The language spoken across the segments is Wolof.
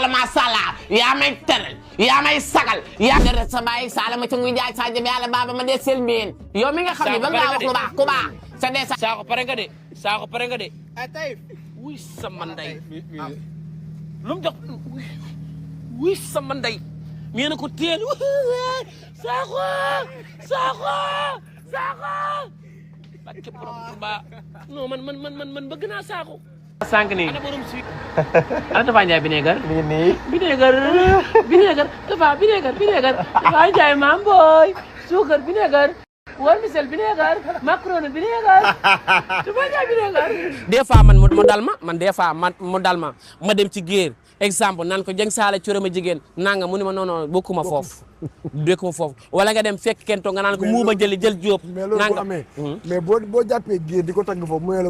tubarkalla masala yaa may teral yaa may sagal yaa dara sa baay sala ma ci nguy jaay sa jabe yàlla baba ma de sel mbeen yow mi nga xam ne ba nga wax lu baax ku baax sa de saako pare nga de saako pare nga de ay Taïf wuy sama ndey lu mu jox wuy sama ndey mi na ko teel saako bakke borom Tuuba non man bëgg naa saako sànq nii ana borom si ana Tafa Ndiaye vinaigre mi nii vinaigre Tafa Ndiaye maam booy suukar vinaigre war misel vinaigre macaroni vinaigre Tafa Ndiaye vinaigre des fois man des fois mu dal ma ma dem ci géer exemple nan ko jëng saala coro ma jigéen nanga mu ni ma non bokkuma foofu wala nga dem fekk kento nga naan ko muuma jël jóob nanga mais boo jàppee géer di ko tagg foofu mu ne la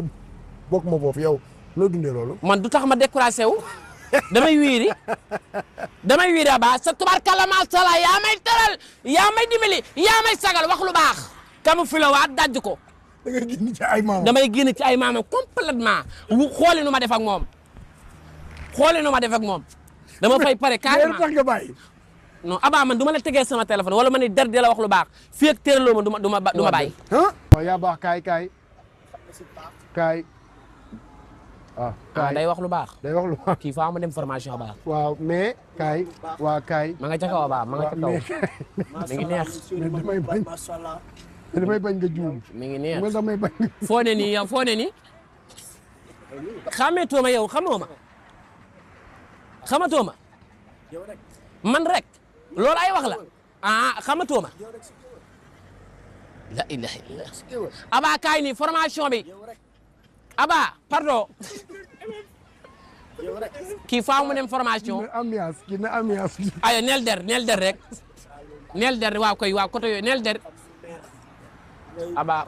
bokkuma foofu yow loo dundee loolu man du tax ma découragé wu damay wiiri ba sa tubaarkalla macha Allah yaa may teral yaa may dimbali yaa may sagal wax lu baax kamu fi la waat dajj ko da ngay génn ci ay maamam damay génn ci ay maamam complètement xooli nu ma def ak moom dama fay pare carrément tax nga bàyyi non Aba man du ma la tegee sama téléphone wala ma ne der di la wax lu baax fii ak tëraloo ma du ma bàyyi yaa baax kaay day wax lu baax day wax lu baax kii faa ma dem formation Aba waaw mais kaay ma nga ca kaw Aba ma nga ca kaw mi ngi neex damay bañ nga juum mi ngi neex damay bañ foo ne nii yow xamatoo ma yow xamatoo ma man rek loolu ay wax la xamatoo ma la ilaha illallah Aba kaay nii formation bi Aba pardon kii faa mu dem formation ambiance ayo neel der rek neel der waaw côté yooyu neel der Aba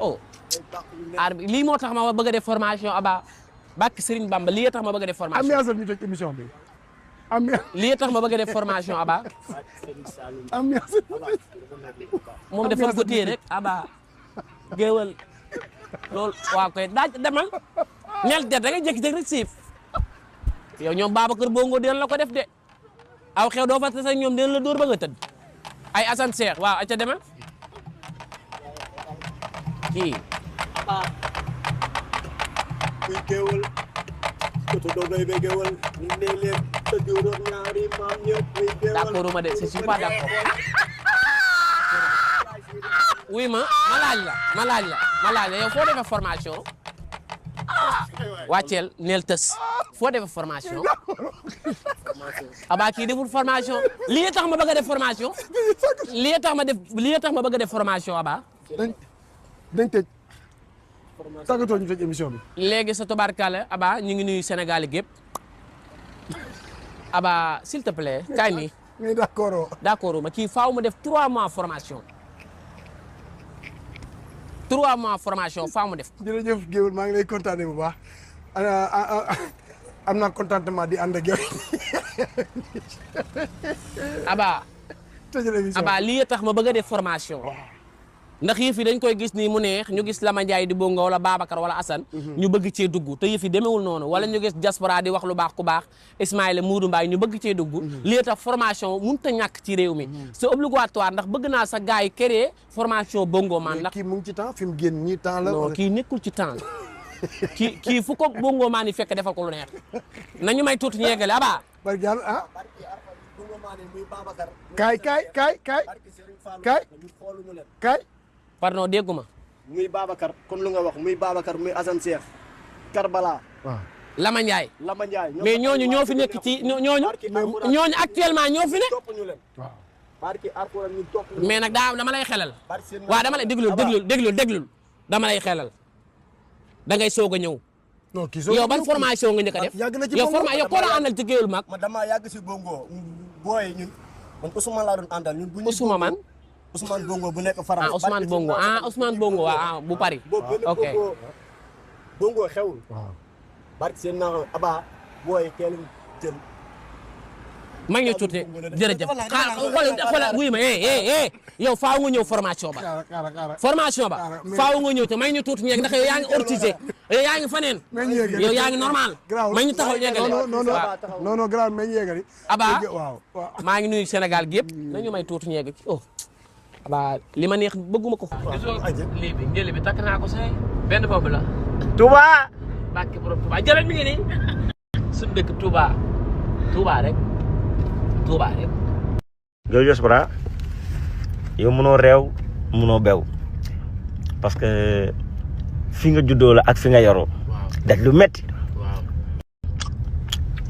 lii moo tax ma bëgg a def formation Aba bakki Serigne Bamba lii tax ma bëgg a def formation ambiance ñu tëj émission bi lii tax ma bëgg a def formation Aba ambiance moom dafa ko téye rek Aba géewal loolu waaw koy daaj demal neel der da ngay jékki-jékki rek siif yow ñoom Babacar Bongo dina la ko def de aw xew doo fa tase ñoom dina la dóor ba nga tëdd ay Assane Cheikh waaw aca demal kii kuy géewal koto dogay be géewal ñu ne leen te juróom ñaari maam ñëpp kuy géewal d'accord ma de je suis pas d'accord oui ma laaj la yow foo defee formation wàcceel neel tës foo defee formation Aba kii deful formation lii tax ma bëgg a def formation lii tax ma bëgg a def formation Aba dañ tëj tàggatoo ñu tëj émission bi léegi sa tubaarkalla Aba ñu ngi nuyu Sénégal gépp Aba s'il te plaît kaay nii mais d'accord ma kii faaw ma def 3 mois formation 3 mois formation faaw ma def jërëjëf Géwël maa ngi lay kontaane bu baax am naa contentement di ànd ak yow Aba lii tax ma bëgg a def formation ndax yëf yi dañ koy gis nii mu neex ñu gis Lama Ndiaye di Bongo wala Babacar wala Assane ñu bëgg cee dugg te yëf yi demewul noonu wala ñu gis diaspora di wax lu baax ku baax Ismaïla Moudou Mbaye ñu bëgg cee dugg lii tax formation mënut a ñàkk ci réew mi c'est obligatoire ndax bëgg naa sa gars yi créer formation Bongo man ndax kii mu ngi ci temps fi mu génn nii temps la non kii nekkul ci temps kii fu ko Bongo maan yi fekk defal ko lu neex nañu may tuuti ñu yeggale Aba barke yàlla kaay pardon dégguma muy Babacar comme lu nga wax muy Babacar muy Assane Cheikh Karbala waaw Lama Ndiaye mais ñooñu ñoo fi nekk ci ñooñu actuellement ñoo fi ne mais nag dama lay xelal waaw dama lay déglul dama lay xelal da ngay soog a ñëw yow ban formation nga njëkk a def yow koo la àndal ci géewul mag dama yàgg si Bongo booy ñun man Ousmane laa doon àndal ñun bu ñu Ousmane Bongo bu nekk France. Ousmane Bongo waaw bu Paris. ok Bongo xewul. waaw. barke seen naa Aba booy teel jël maa ngi ñëw tuuti jërëjëf xoolal wuy ma yow faaw nga ñëw formation ba faaw nga ñëw te maa ngi ñëw tuuti ñeeg ndax yow yaa ngi ortisé yow yaa ngi faneen yow yaa ngi normal maa ngi taxaw ñeegale non grave mais ñeegali Aba maa ngi nuyu Sénégal gi yëpp nañu may tuuti ñeeg Aba li ma neex bëgguma ko lii bi njëli bi takk naa ko say benn boobu la Touba bàkki borom Touba jëlal mi ngi nii suñu dëkk Touba rek Gueweul Diaspora yow mënoo réew mënoo bew parce que fi nga juddoo la ak fi nga yoroo daj lu metti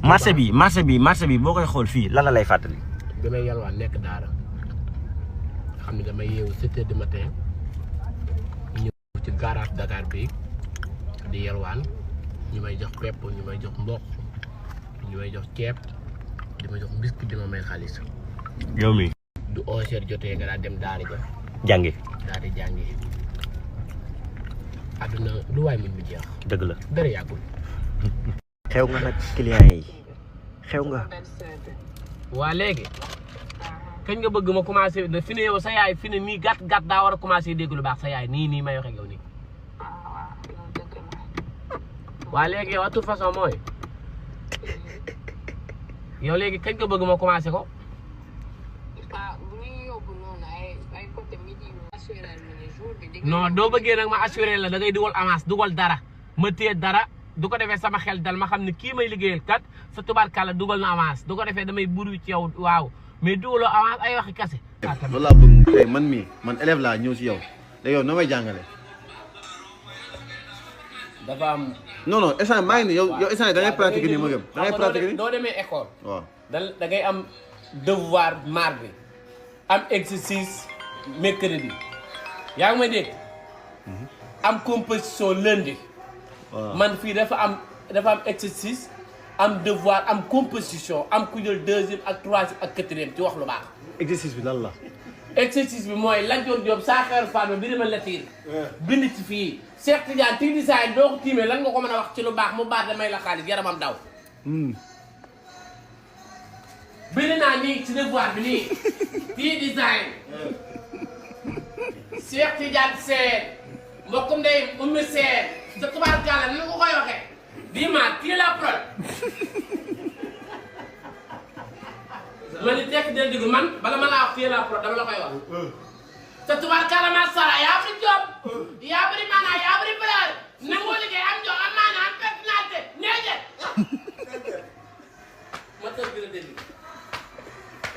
marché bi boo koy xool fii lan la lay fàttali bi may yalwaan nekk daara xam ne damay yeewu 7 heures du matin ñëw ci garage Dakar bi di yalwaan ñu may jox pepp ñu may jox mboq ñu may jox ceeb di ma jox biscuit di ma may xaalis yow mi du 11 heures jotee nga daal dem daara ja jàngi daal di jàngi àdduna lu waay mën mu jeex dëgg la dara yàggul xew nga nag client yi xew nga waa léegi kañ nga bëgg ma commencé fi ne yow sa yaay fi ne nii gàtt daa war a commencé dégg lu baax sa yaay nii may wax ak yow nii waa léegi yow à toute façon mooy yow léegi kañ nga bëgg ma commencé ko non doo bëggee nag ma assuré la da ngay dugal avance dugal dara ma téye dara du ko defee sama xel dal ma xam ne kii may liggéeyal kat fa tubaarkàlla dugal na avance du ko defee damay buru ci yow waaw mais dugaloo avance ay waxi kase. loolu laa bëgg tey man élève laa ñëw si yow léegi yow noo may jàngale. dafa am. non instant maa ngi nii yow instant da ngay pratiquer nii ma gëm da ngay pratiquer nii. doo demee école. waaw da ngay am devoir mardi am exercice mercredi yaa ngi may dégg. am composition lundi. man fii dafa am exercice am devoir am composition am ku jël 2e ak 3e ak 4e ci wax lu baax. exercice bi lan la. exercice bi mooy Lat Dior Diop saa xeer Fatma bi dama latiir bind ci fii Cheikh Tidiane ti design doo ko tiimee lan nga ko mën a wax ci lu baax mu baax damay la xaalis yaramam daw. bind naa nii ci devoir bi nii ti design Cheikh Tidiane Sène mbokkum ndey ummi Sène sa tubaarkàlla nan nga koy waxee bii maa kii la prod ma ni tekk del diggu man bala ma laa wax kii la prod dama la koy wax sa tubaarkàlla macha allah yaa fi job yaa bëri maanaa yaa bëri valeur nangoo liggéey am job am maanaa am personnalité neeje ma tëj bi la dégg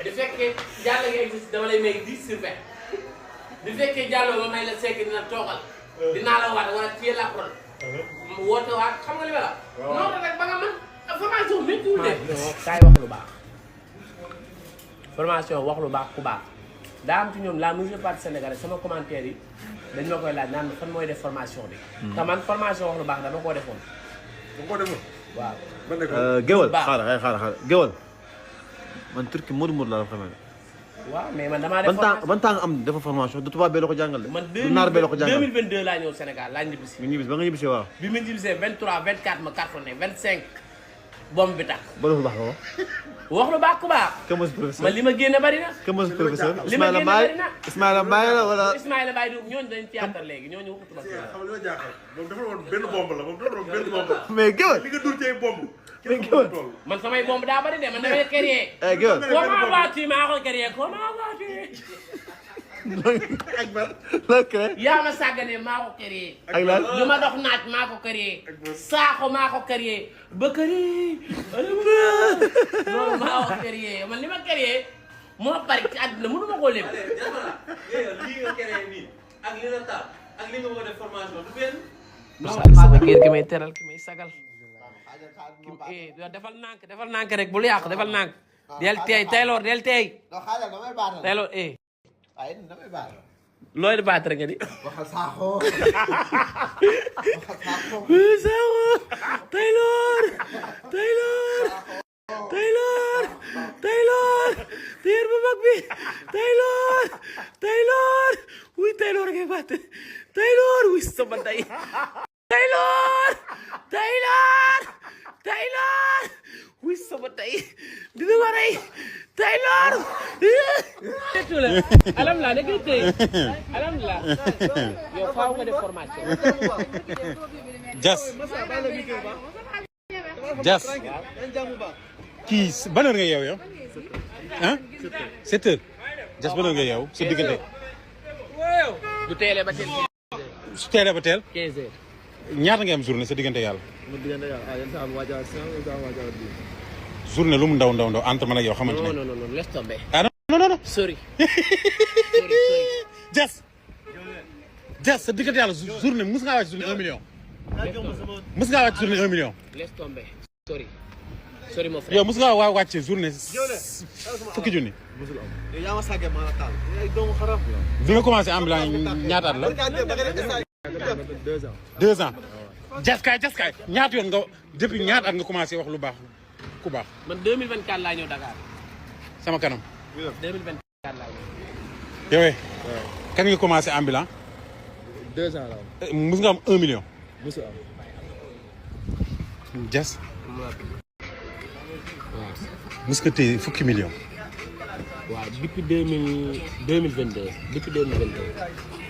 du fekkee jàll nga existe dama lay may 10 sur 20 du fekkee jàlloo ma may la sekk dina toogal dinaa la waat wala kii la prod woote waat xam nga li ma la noonu rek ba nga mën formation méttiwul de kaay wax lu baax formation wax lu baax ku baax daa am ci ñoom la majeure partie sénégalais sama commentaire yi dañ ma koy laaj naan fan mooy def formation bi te man formation wax lu baax dama koo defoon waaw Gueweul xaaral Gueweul man turki Modou laa la xamee. waaw mais man damaa def formation ban temps nga am dafa formation du tubaab bee la ko jàngal de. man du naar bee la ko jàngal 2022 laa ñëw Sénégal laa ñibbisi. nga ñibbisi ba nga ñibbisi waaw. bi ma ñibbisee 23 24 ma cartonné 25 bombe bi tax. ba lu baax la wax lu baax ku baax. kan mooy professeur man li ma génne bari na. kan mooy professeur li ma génne bari na Ismaïla Mbaye la wala. Ismaïla Mbaye du ñooñu dañ théâtre léegi ñooñu waxatu ba. xam nga li ma jaaxal moom dafa woon benn bombe la moom dafa woon benn bombe la. mais Gueweul li nga dur ci ay bombe. mais Gueweul man samay bombe daa bari de man damay créer. Gueweul comment vas-tu maa ko créer comment vas-tu. ak ban loo créé. yaa ma sàggane maa ko créé. ak lan lu ma dox naaj maa ko créé. saako maa ko créé. ba créé. loolu maa ko créé man li ma créé moo bari ci àdduna mënu ma koo lim. lii nga créé nii ak li la taal ak li nga bëgg a def formation du benn. sama kër gi may teral ki may sagal. defal nànk rek bul yàq defal nànk. del teey Taylor del teey. Taylor looy di baat rek nga di. waxal saako. Saako Taylor téer bu mag bi Taylor wuy Taylor ngay baat Taylor wuy sama day Taylor wuy sama day dina ma rey Taylor alhamdulilah da ngay tey alhamdulilah yow faaw nga def formation Jas kii ban heure nga yeew yow ah 7 heures Jas ban heure nga yeew sa diggante du teelee ba teel su teelee ba teel 15 heures ñaata nga am journée sa diggante yàlla ma diggante yàlla yenn saa waajal 100 waajal 10 journée lu mu ndaw ndaw ndaw entre man ak yow xamante ne non laisse tomber ah non sorry Jas sa diggante yàlla journée mos ngaa wàcc journée 1 million mos ngaa wàcc journée 1 million laisse tomber sorry mon frère yow mos ngaa wàcc journée fukki junni yaa ma sàggee maa la taal ay doomu xaram bi nga commencé ambulant ñaata at la 2 ans jaskaay ñaata yoon nga depuis ñaata at nga commencé wax lu baax ku baax man 2024 laa ñëw Dakar sama kanam 2024 laa ñëw yow kan nga commencé ambulant 2 ans la mus nga am 1 million musu am jas mus nga téye fukki million waaw depuis 2022 depuis 2022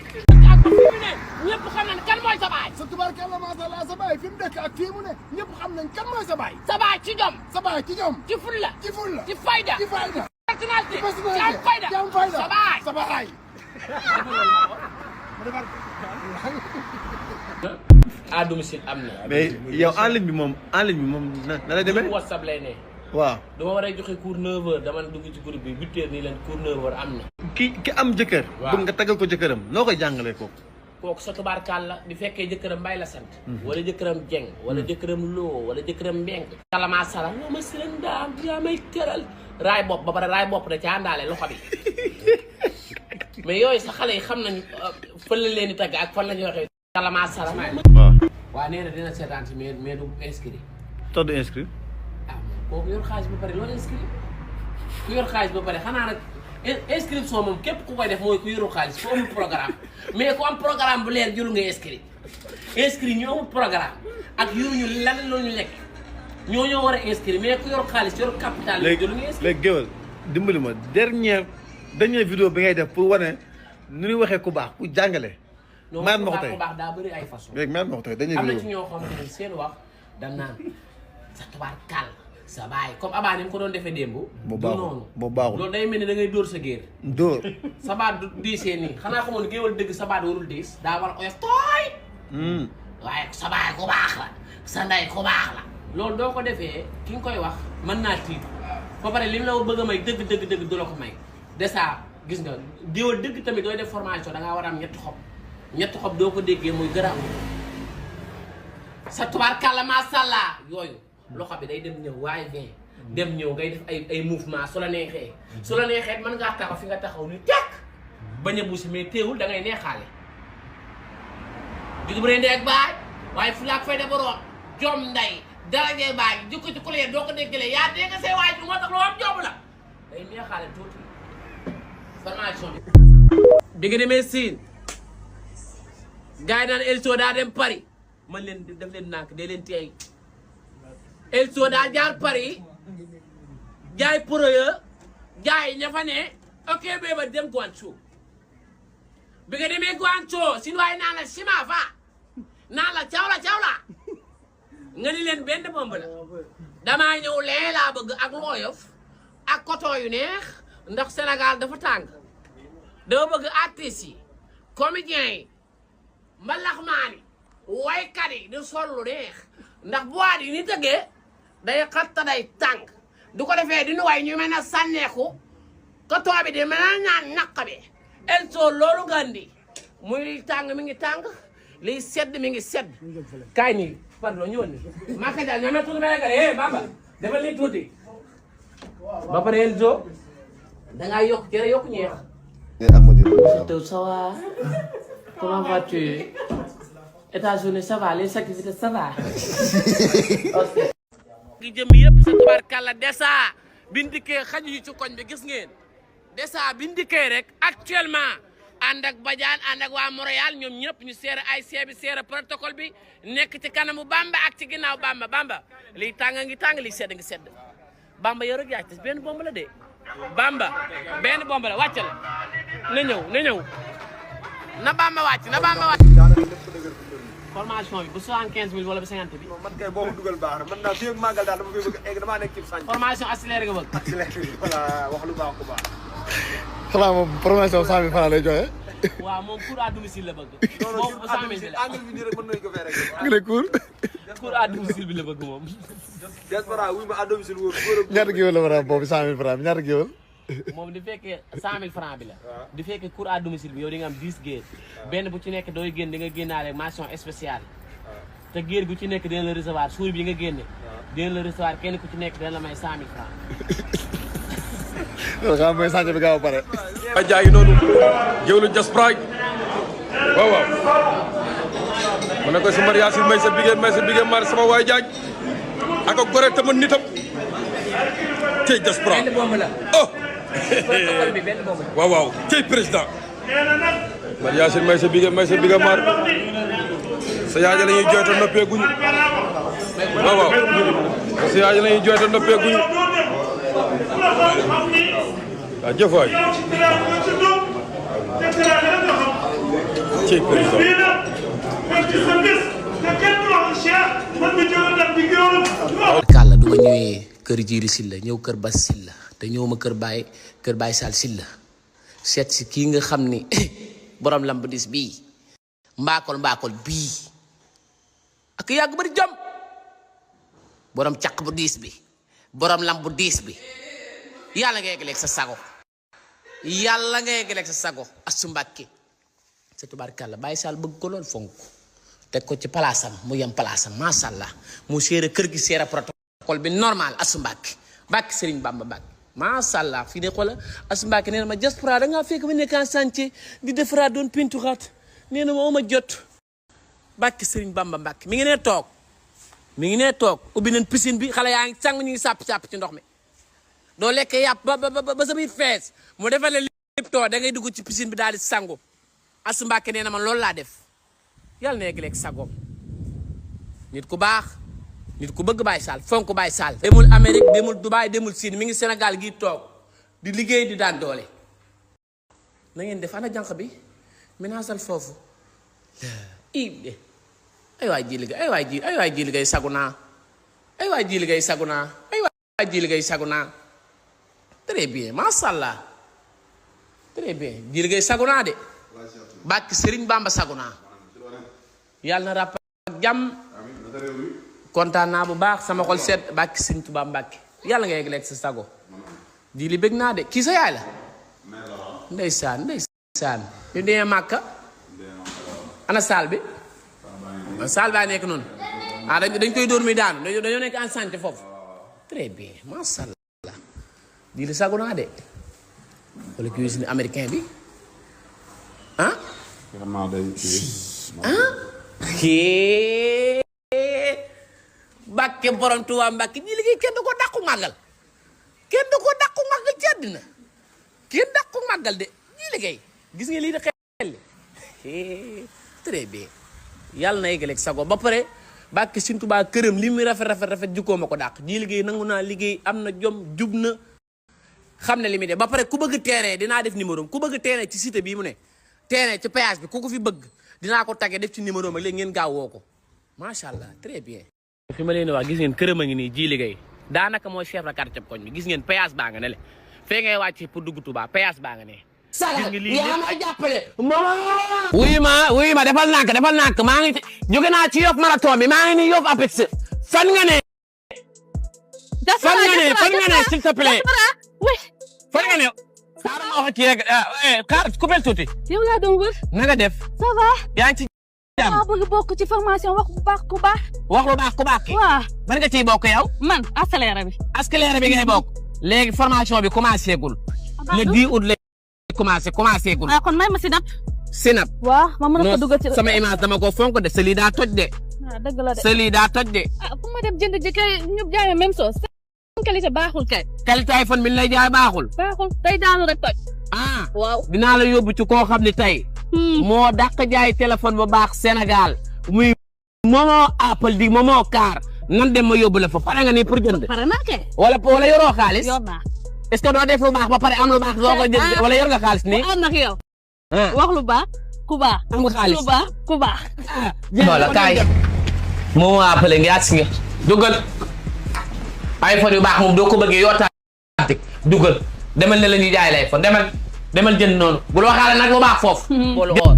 ñëpp xam nañ kan mooy sa baay. sa tubaarkalla macha allah sa baay fi mu dëkk ak fii mu ne ñëpp xam nañ kan mooy sa baay. sa baay ci jom. sa baay ci jom. ci fulla. ci fulla. ci fayda. ci fayda. personnalité. personnalité. ci am fayda. ci am fayda. sa baay. sa baay. à domicile am na. mais yow en ligne bi moom na lay demee. WhatsApp lay ne. waaw. dama war a joxe cours 9h dama dugg ci groupe bi 8h nii leen cours 9h am na. ki am jëkkër. waaw bëgg nga taggal ko jëkkëram noo koy jàngalee ko. kooku sa tubaarkaal la di fekkee jëkkëram mbay la sant. wala jëkkëram jeng. wala jëkkëram loo wala jëkkëram mbeng. kalamaa sala loo ma sëriñ daam yaa may teral. raay bopp ba pare raay bopp da ca àndaale loxo bi mais yooyu sa xale yi xam nañ fan la leen di tagg ak fan la ñuy waxee. kalamaa sala. waaw. waaw nee na dina seetaan si mais du inscrit. toog de inscrit. ah kooku yor xaalis ba pare loolu inscrit ku yor xaalis ba pare xanaa nag inscription moom képp ku koy def mooy ku yorul xaalis ku amul programme mais ku am programme bu leer jëlu nga inscrit ñu amul programme ak yoruñu lan la ñu lekk ñoo war a inscrit mais ku yor xaalis yor capital. jëlu nga inscrit léegi géwél dimbali ma dernière vidéo bi ngay def pour wane nu ñuy waxee ku baax ku jàngale. maan ma ko tey ku baax daa bëri ay façon. léegi maan ma ko tey dañuy am na ci ñoo xamante ne seen wax dañ naan sa tubaar kàll sa baay comme abaa ni mu ko doon defee démb. bu baaxul bu baaxul loolu day mel ni da ngay dóor sa géer. dóor. sa baat du diisee nii xanaa xamoon géewal dëgg sa baat warul diis daa war a oyof tooy. waaye sa baay ku baax la sa ndey ku baax la. loolu doo ko defee ki nga koy wax mën naa tiit ba pare li mu la bëgg a may dëgg du la ko may dèjà gis nga géewal dëgg tamit dooy def formation da ngaa war a am ñetti xob doo ko déggee muy garaaw sa tubaar kàlla masàllaa yooyu loxo bi day dem ñëw waaye bien dem ñëw ngay def ay mouvement su la neexee mën ngaa taxaw fi nga taxaw ni tekk bañ a buusi mais teewul da ngay neexaale jugu bu ree ndeeg baay waaye fu laak fay da boroom jom nday darajee baay jikko ci kulee doo ko déggalee yaa dégg say waay bi moo tax loo am jom la day neexaale tuuti formation bi nga demee Siin gars yi naan Elzo daa dem Paris man leen def leen nànk dee leen teey Elzo daa jaar Paris jaay proye jaay ña fa ne ok béba dem Guangzhou bi nga demee Guangzhou sin waaye naan la sima fa naan la cawla nga ni leen benn bomb la damaa ñëw lee laa bëgg ak looyof ak coton yu neex ndax Sénégal dafa tàng dama bëgg artistes yi comédiens yi mbalaxmaan yi waykat yi di sol lu neex ndax boîte yi ni tëggee day xatta day tàng du ko defee di nu way ñu mel ne sànneeku coton bi di mel na ñaan ñaq bi Elzo loolu nga andi muy liy tàng mi ngi tàng liy sedd mi ngi sedd kaay nii pardon ñëwal ni maka daal ñoo tuuti mel ne baba defal ni tuuti ba pare Elzo dangaa yokk cere yokk ñeex ça va comment vas-tu États-Unis ça va les activités ça va gi jëm yëpp sa tubaarkàlla desa bindikee xaju yi ci koñ bi gis ngeen desa bindikee rek actuellement ànd ak Badiane ànd ak waa Montréal ñoom ñëpp ñu seere ay seebi seere protocole bi nekk ci kanamu Bamba ak ci ginnaaw Bamba liy tàng ngi tàng liy sedd ngi sedd Bamba yow rek yaa ci benn bomb la de Bamba benn bomb la wàcc la na ñëw na Bamba wàcc formation bi bu 75 000 wala bu 50 bi. man kay boo ko dugal baax na man daal fii ak màggal daal dama koy bëgg egg damaa nekk ci sañ. formation accéléré nga bëgg. accéléré voilà wax lu baax ku baax. xanaa moom promotion 100 000 francs lay joxe. waaw moom cours à domicile la bëgg. non non boobu 100 000 la angle bi nii rek mën nañu ko fee rek. nga ne cours. cours à domicile bi la bëgg moom. diaspora wuy ma à domicile wóor ñaata géwél la war a am boobu 100 000 francs bi ñaata géwél. moom di fekkee 100 000 francs bi la. di fekkee cours à domicile bi yow di nga am 10 géer. benn bu ci nekk dooy génn di nga génnaale mention spéciale. te géer gu ci nekk dina la recevoir suur bi nga génne. dina la recevoir kenn ku ci nekk dina la may 100 000 francs. loolu xam nga mooy sànq bi gaaw a pare. a jaay noonu géwélu diaspora waaw waaw ma ne ko si mariage may sa bigé mar sama waay jaaj ak a gore te man nitam cey diaspora oh waaw waaw cey président mariage may sa bigé mar sa yaaja la ñuy jooyta noppee guñu waaw waaw sa yaaja la ñuy jooyta noppee guñu waaw jëf waay ci président kàlla du ma ñëwee kër Jiiri Silla ñëw kër Bas Silla te ñëw ma kër Baye Sall Silla seet si kii nga xam ni borom lamb dis bii mbaakol bii ak yàgg bari jom borom caq bu diis bi borom lamb bu diis bi yàlla nga yeggaleeg sa sago Astu Mbàkke sa tubaarkàlla Baye Sall bëgg ko lool fonk teg ko ci palaasam mu yem palaasam macha allah mu seere kër gi seere protocole bi normal Astu Mbàkke Mbàkke Sëriñ Bamba Mbàkke macha allah fii de xoola Astu Mbàkke nee na ma diaspora da ngaa fekk ma nekk en chantier di defaraat doon pinturaat nee na ma jot Mbàkke Sëriñ Bamba Mbàkke mi ngi nee toog ubbi nañ piscine bi xale yaa ngi sang ñu ngi sàpp ci ndox mi doo lekk yàpp ba sa biir fees mu defal la lépp too da ngay dugg ci piscine bi daal di sangu Astu Mbàkke nee na man loolu laa def yàlla na yegg sagoom nit ku baax nit ku bëgg Baye Sall fonk Baye Sall demul Amérique demul Dubaï demul Siin mi ngi Sénégal gi toog di liggéey di daan doole na ngeen def ana jànq bi menasal foofu de ay waay ji liggéey sagu naa très bien masha Allah très bien ji liggéey sagu naa de bàkki Sëriñ Bamba sagu naa yàlla na ràpp ak jàmm kontaan naa bu baax sama xol seet bàkki Sëriñ Tuubaa Mbàkke yàlla nga yegg sa sago ji li bëgg naa de kii sa yaay la ndeysaan ñu demee Màkka ana saal bi saal baa nekk noonu dañ koy dóor muy daanu dañoo nekk en santé foofu très bien masha Allah ji li sago naa de wala cuisine américain bi Mbàkke borom Tuubaa Mbàkke ñi liggéey kenn du ko dàqu màggal ci àddina kenn dàqu màggal de ñi liggéey gis nga lii de xel très bien yàlla na yeggaleeg sago ba pare Mbàkke Sëriñ Tuubaa këram li muy rafet jukkoo ma ko dàq ñi liggéey nangu naa liggéey am na jom jub na xam ne li muy def ba pare ku bëgg terrain dinaa def numéro ku bëgg terrain ci cité bii mu ne terrain ci péage bi ku ko fi bëgg dinaa ko tagge def ci numéro ma léegi ngeen gaaw woo ko macha allah très bien. fi ma leen di wax gis ngeen këram a ngi nii ji liggéey daanaka mooy chef de quartier koñ bi gis ngeen péage baa nga ne le fee ngay wàcc pour dugg Touba péage baa nga ne. Sagal yaa ma jàppale wuy ma defal nànk maa ngi jóge naa ci Yoff marathon bi maa ngi nii Yoff Apex fan nga ne s'il te plaît fan nga ne xaaral ma wax ci rek xaar coupel tuuti yow laa doon wër na nga def ça va yaa ngi ci jàmm maa bëgg bokk ci formation wax bu baax ku baax waaw ban nga ciy bokk yow man accéléré bi ngay bokk léegi formation bi commencé gul le 10 août la commencé gul kon may ma sinap waaw ma mën a ko dugal ci sama image dama ko fonk de seli daa toj de dëgg la de seli daa toj de fu ma dem jënd ji kay ñu jaay même chose qualité baaxul kay qualité iPhone bi lay jaay baaxul day daanu rek toj waaw dinaa la yóbbu ci koo xam ne tey moo dàq jaay téléphone bu baax Sénégal muy Momo Apple di Momo Car nan dem ma yóbbu la fa pare nga ni pour jënd pare naa kay wala yoroo xaalis yor naa est-ce que doo def lu baax ba pare am lu baax doo ko jël wala yor nga xaalis nii. am nag yow. wax lu baax ku baax. am nga xaalis lu baax ku baax. voilà kaay. moom moo appelé nga yàgg si nga. dugal. iPhone yu baax moom doo ko bëggee yoo tax dugal demal ne la ñuy jaay lay iPhone demal jënd noonu bul waxaale nag lu baax foofu. boolu or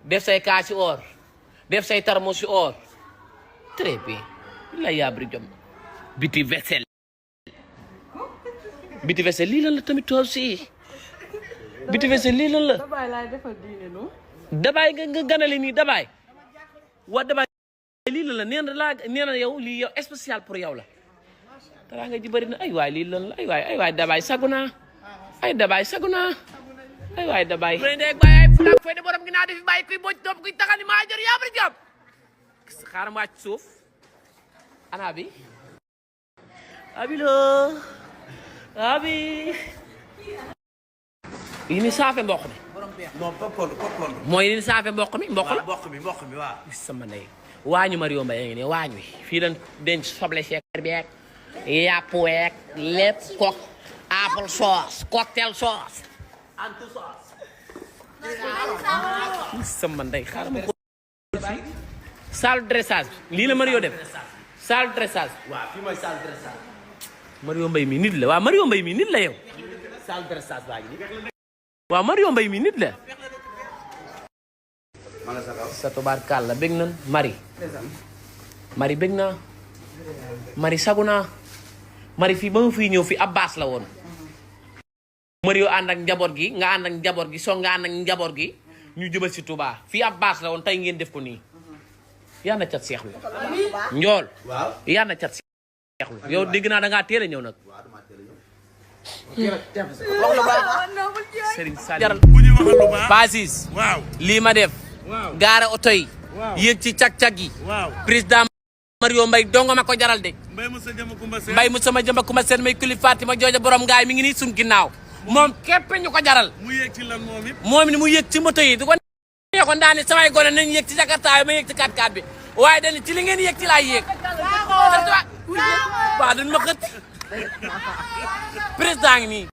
def say kaasi or def say tarmus or très bien la yaabri jom biti vaisselle lii lan la tamit tool si biti vaisselle lii lan la. dabaay laay defal diine no. dabaay nga ganale nii dabaay wa dabaay lii lan la nee na yow lii yow spécial pour yow la dara nga ji bëri na ay waay lii lan la ay waay dabaay sagu naa ay dabaay sagu naa ay waay dabaay ndek baay ay flag fay de borom gi naa defi bàyyi kuy boj topp kuy taxani maa jër yaa bari jàpp xaaral ma wàcc suuf ana bi abi yi ni saafe mboq mi non popcorn mooy ni saafe mboq mi la mboq mi waaw sama ndey waañu Mario Mbaye ngi ne waañ wi fii lan denc soble seek beek yàpp week lépp kok apple sauce cocktail sauce antu sauce sama ndey xaaral ma ko fii salle dressage lii la Mario def salle dressage waaw fii mooy salle dressage Mario Mbaye mi nit la waaw Mario Mbaye mi nit la yow salle dressage baa ngi nii waaw Mario Mbaye mi nit la sa tubaarkàlla bég nan Mari bég naa Mari sagu naa Mari fii ba ma fii ñëw fii Abbas la woon Mario ànd ak njaboot gi nga ànd ak njaboot gi soo nga ànd ak njaboot gi ñu jëbal si Touba fii Abbas la woon tey ngeen def ko nii yaa na cat seexlu njool yaa na cat seexlu yow dégg naa da ngaa teel a ñëw nag Serigne Sall jaral Basis lii ma def gaare oto yi yéeg ci cag-cag yi président Mario Mbaye dongo ma ko jaral de Mbaye mu sama jëmba kuma seen may kuli Fatima jooja borom ngaay mi ngi nii suñ ginnaaw moom képp ñu ko jaral moom ni mu yéeg ci moto yi du ko nee ko ndaani samay gone nañ yéeg ci Jakarta ma yéeg ci 4x4 bi waaye dañ ci li ngeen yéeg ci laay yéeg waaw duñ ma xët président ngi nii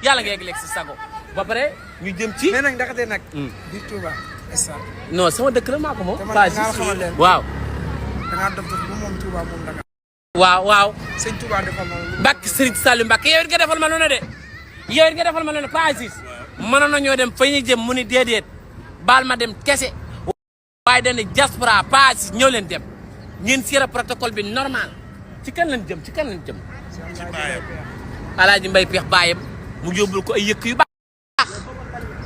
yàlla nga yegg lekk si sago ba pare ñu jëm ci mais nag ndaxte nag biir Touba non sama dëkk la maa ko moom naa xamal leen waaw da ngaa dof dof moom Touba moom Dakar waaw sëñ Touba defal ma Mbacke Serigne Saliou Mbacke yow it nga defal ma lu ne de yow it nga defal ma lu ne pas Aziz mënoon nañoo dem fa ñu jëm mu ni déedéet baal ma dem kese waaye dañ ne diaspora pas Aziz ñëw leen dem ngeen sira protocole bi normal ci kan lañ jëm ci baayam Alaaji Mbaye Peex baayam mu yóbbul ko ay yëkk yu baax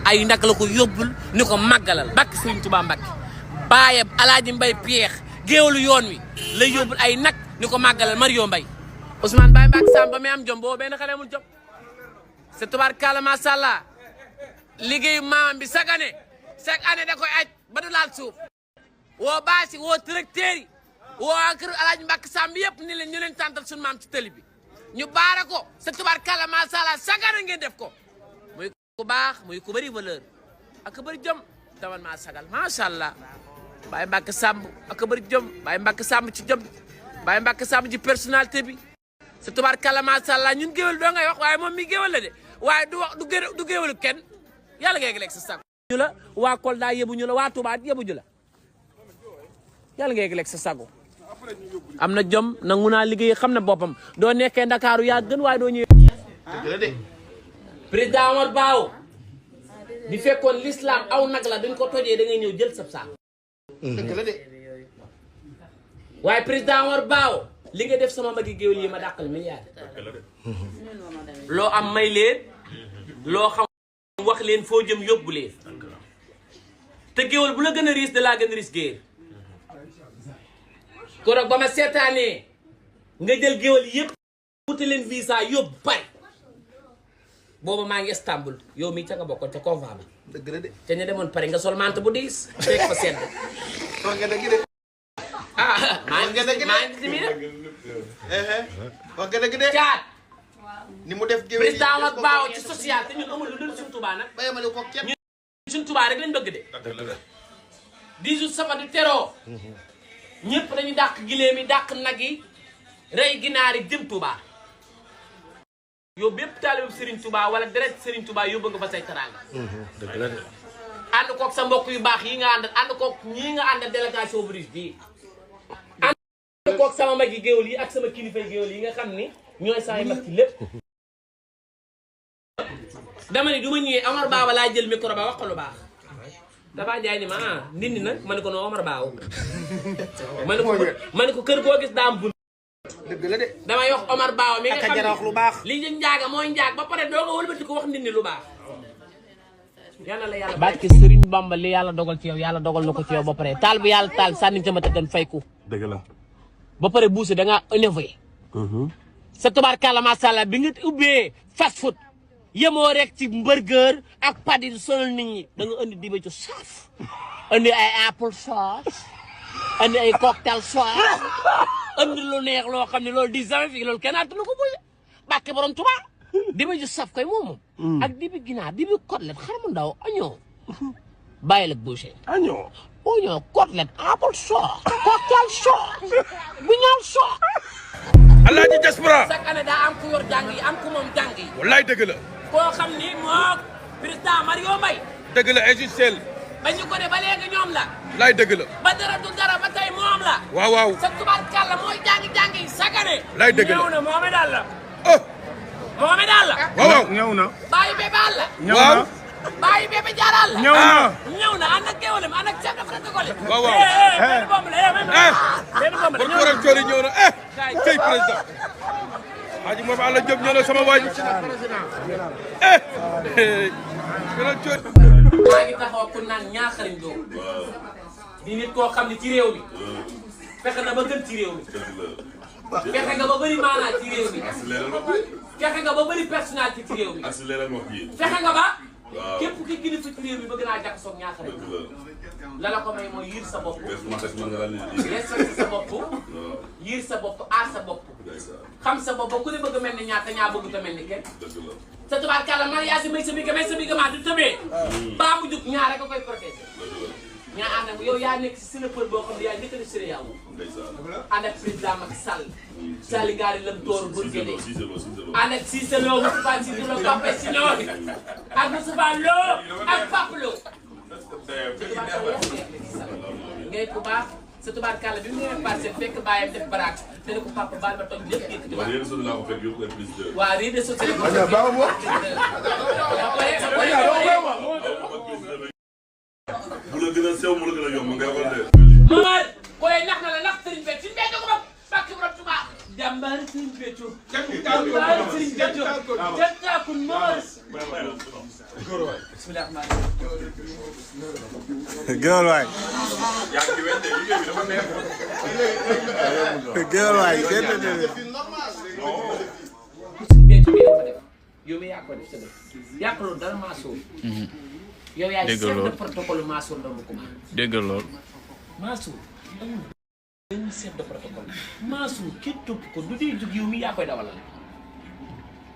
ay nag la ko yóbbul ni ko màggalal Mbacke Serigne Touba Mbacke baayam Alaaji Mbaye Peex géewalu yoon wi lay yóbbul ay nag ni ko màggalal Mario Mbaye Ousmane Baye Mbacke Samba mi am jom boobu benn xale amul jom c'est tubaarkàlla macha allah liggéeyu maamam bi chaque année da koy aj ba du laal suuf woo baasi woo tracteur yi woo kër Alaaji Mbacke Samba yëpp ni leen ñu leen tàntal suñu maam ci tëli bi ñu baara ko c'est tubaarkàlla macha allah chaque année ngeen def ko muy ku baax muy ku bëri valeur ak ku bëri jom taman maa sagal macha allah Baye Mbacke Samb ak ku bëri jom Baye Mbacke Samb ci jom Baye Mbacke Samb ci personnalité bi c'est tubaarkàlla macha allah ñun géwél doo ngay wax waaye moom mi géwél la de waaye du wax du géwélu kenn yàlla ngay lekk sa sago ñu la waa Kolda yëbu ñu la waa Touba yëbu ñu la yàlla ngay lekk sa sago am na jom nangu naa liggéey xam na boppam doo nekkee Ndakaaru yaa gën waaye doo ñëwee dëgg la de président Omar Bao di fekkoon l'islam aw nag la dañ ko tojee da ngay ñëw jël sab saak dëgg la de waaye président Omar Bao li nga def sama magi géwél yi ma dàqal milliard loo am may leen loo xam wax leen foo jëm yóbbu leen te géwél bu la gën a riis da laa gën a riis géer koroog ba ma seetaanee nga jël géwél yëpp wuti leen visa yóbbu pare booba maa ngi Istanbul yow mii ca nga bokkoon ca convent ba dëgg la de ca ñu demoon pare nga sol mante bu diis fekk fa sedd wax nga dëgg de maa ngi wax nga dëgg de caat ni mu def géwél président Omar Bao ci social te ñun amul lu dul suñu Touba nag bayamale ko kenn ñun suñu Touba rek lañ bëgg de 10 jours safar di teroo ñëpp dañu dàq gileem yi dàq nag yi rey ginaar yi jëm Touba yow bépp taalibu Serigne Touba wala deret Serigne Touba yóbbu nga fa say teraanga. dëgg la de. ànd koog sa mbokk yu baax yi nga ànd koog ñii nga ànd délégation bu riche bii. ànd koog sama mag yi géwél yi ak sama kilifa yi géwél yi nga xam ni ñooy samay mag ci lépp. dama ni du ma ñëwee Omar Baba laa jël micro ba wax ko lu baax. dafa jaay ni ma nit ñi nag ma ne ko non Omar Baba. ma ne ko kër goo gis daa am bunt. dëgg la de. damay wax Omar Baba mi nga xam ne wax lu baax. li ñu njaaga mooy njaag ba pare doo nga wëlbati ko wax nit ñi lu baax. yàlla la yàlla barke Serigne Bamba li yàlla dogal ci yow yàlla dogal na ko ci yow ba pare taal bu yàlla taal sànni ca ma tëggan fay ko. dëgg la. ba pare buuse da ngaa innové. sa tubaarkàlla macha allah bi nga ubbee fast food yemoo rek ci burger ak padi sonal nit ñi da nga andi dibe ci saaf andi ay apple sauce andi ay cocktail sauce andi lu neex loo xam ne loolu di jamais fii loolu kenn attanu ko buuse bàkke borom Tuubaa dibe ci saaf koy moomu. ak dibi ginaar dibi côtelette xar mu ndaw oignon bàyyi la boucher oignon côtelette apple sauce cocktail sauce bignal sauce. Alaaji Diaspora. chaque année daa am ku yor jàng yi am ku moom jàng yi. wallaay dëgg la. koo xam ni moo président Mario Mbaye. dëgg la injustel. ba ñu ko ne ba léegi ñoom la. wallaay dëgg la. ba dara du dara ba tey moom la. waaw waaw. sa tubaarkàlla mooy jàng yi chaque année. wallaay dëgg la ñëw na moome daal la. oh. moome daal la. waaw waaw ñëw na. bàyyi bébé àll la. ñëw na. bàyyi bébé jaaral la. ñëw na. ñëw na ànd ak géwalam ànd ak chef de protocole. waaw waaw. benn bomb la benn bomb la. pour coor yi ñëw na tey président. Haji moom Alla Diop ñëw na sama waaj. maa ngi taxaw ku naan ñaaxariñ doo di nit koo xam ne ci réew mi fexe na ba gën ci réew mi fexe nga ba bëri maanaa ci réew mi fexe nga ba bëri personnalité ci réew mi fexe nga ba képp ki kilifa ci réew mi bëgg naa jàkk soog ñaaxariñ la la ko may mooy yiir sa bopp respecté sa bopp yiir sa bopp aar sa bopp xam sa bopp ba ku ne bëgg mel ni ñaata ñaa bëgg ta mel ni kenn sa tubaarkàlla man yaa si may sa biga maa du tëbee baa mu jug ñaar rek a koy protéger ñaa ànd ak yow yaa nekk si sinapër boo xam ne yaa njëkk a def séré yaw ànd ak président Macky Sall Sall gaari lam tooru Bourguédé ànd ak Cissé Lo Moustapha Cissé Lo Pape Signor ak Moustapha Lo ak Pape Lo ngay ku baax sa tubaarkàlla bi mu ñëwee passé fekk bàyyam def baraak te ne ko papa baal ma toj lépp yëkkati waaw réseaux sociaux bu la gën a sew mu la gën a yomb ngay xool de. Mamar koy nax na la nax Serigne Béthio Serigne Béthio ko bokk bàkki borom Touba jàmbaar Serigne Béthio jàmbaar Serigne Béthio jantakun moos bismillah gëwal waay. yaa ngi ci wente liggéey bi dafa neex. gëwal waay Serigne Béthio bi dafa def yow mi yaa ko def sa def yàqaloo dara Mansour yow yaay chef de protocole Mansour Ndongo Coumba dégg lool. Mansour benn chef de protocole Mansour ki topp ko du dee jug yow mi yaa koy dawalal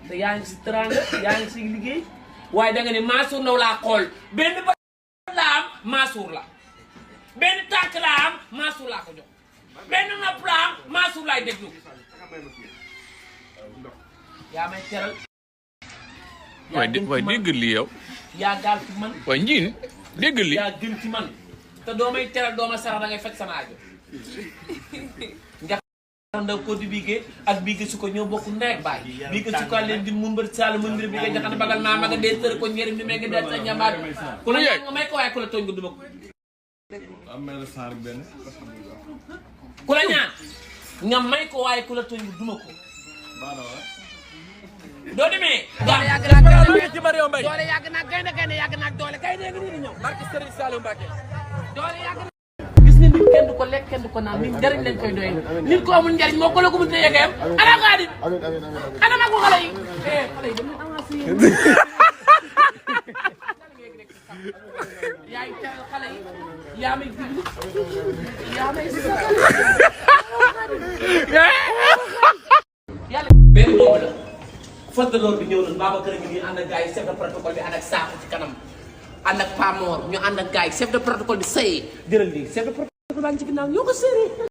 te yaa ngi si teranga yaa ngi si liggéey waaye da nga ne Mansour Ndaw laa xool benn ba laa am Mansour la benn tànk laa am Mansour laa ko jox benn nopp laa am Mansour laay déglu yaa may teral waaye dégg lii yow. yaa gaal ci man waaye njiin dégg lii. yaa gën ci man te doo may teral doo ma sarax da ngay faj sama aajo nga ndaw ko di biige ak biige su ko ñoo bokk ndey ak baay biige su ko leen di mu mbër sall mu mbir biige jaxane bagal maa ma nga dee tër ko njëriñ bi mee nga dee sa ñambaat ku la ñaan nga may ko waaye ku la tooñ nga duma ko ku la ñaan nga may ko waaye ku la tooñ nga duma ko doo demee. doole yàgg naa gaynde ci Mario Mbaye. doole yàgg naa gaynde yàgg naa doole gaynde ngi nii di ñëw. barke Serigne Saliou Mbacké. doole yàgg na. gis nga nit kenn du ko lekk kenn du ko naan nit njariñ lañ koy doyee. nit ko amul njariñ moo ko la ko mën a yeggee ana ko adit. ana magu xale yi. xale yi dañu avancé yéen. yaay teral xale yi. yaa may diglu. yaa may sagal. yàlla benn boobu la. force de l'ordre bi ñëw nañu Babacar a ngi nii ànd ak gars yi chef de protocole bi ànd ak Sakho ci kanam ànd ak Pamor ñu ànd ak gars yi chef de protocole bi sëy jëral lii chef de protocole baa ngi ci ginnaaw ñoo ko séeree